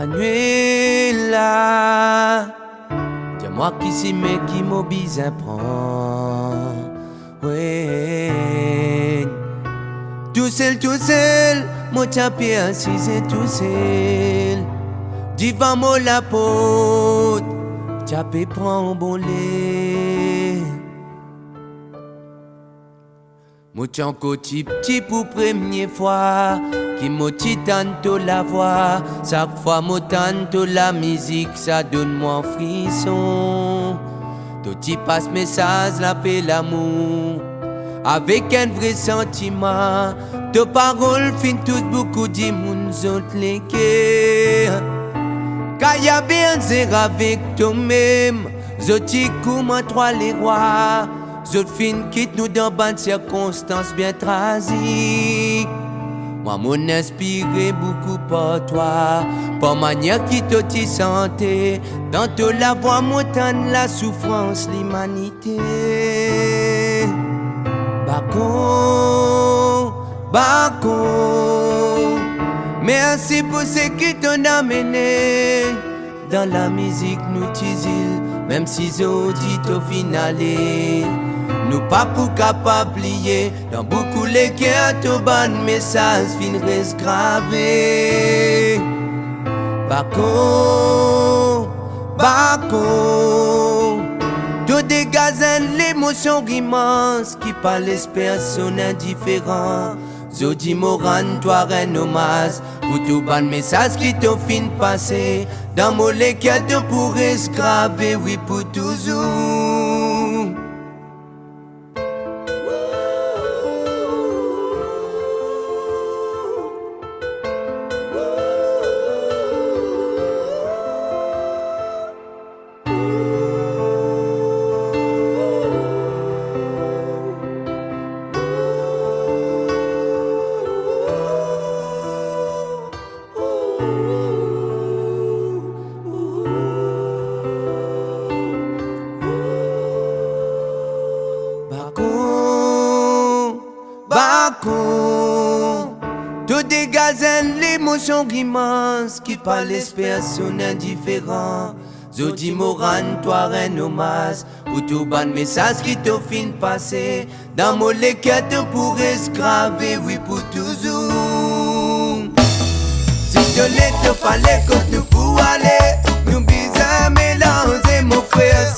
Manuela, dis-moi qui c'est mais qui m'a besoin prendre. Ouais. Tout seul, mon tapé assis et tout seul. Divan moi la pote, tapé prend un bon lait. Moi t'en côté petit pour première fois. Qui me tanto la voix, chaque fois me tanto la musique, ça donne moi un frisson. Tout y passe message, la paix, l'amour, avec un vrai sentiment. Tes paroles fin tout beaucoup de monde autres les cœurs. Quand y a bien zéro avec toi-même, zoti comme trois les rois, zot fin quitte nous dans bonnes circonstances bien tragiques. Moi, mon inspiré beaucoup par toi, par manière qui te santé. Dans toute la voix, m'entend la souffrance, l'humanité. Bako, merci pour ce qui t'ont amené. Dans la musique, nous t'isils, même si dit au finale. Nous pas pour capable lier dans beaucoup les cœurs tout bon message fin reste gravé. Bako, tout dégage l'émotion immense qui par l'espèce son indifférent. Zodi Moran, toi un hommage pour tout bon message qui t'ont fin passé. Dans mon les cœurs te pourrait se graver, oui pour toujours. Bako, tout dégage l'émotion immense qui par l'espèce son indifférent. Zodi Moran, toi un hommage pour tout bon message qui te fin passé. Dans mon léquette pourrait se graver, oui pour toujours. Si je n'étais pas les côtes nous pour aller, nous bisons mélanger mon frère.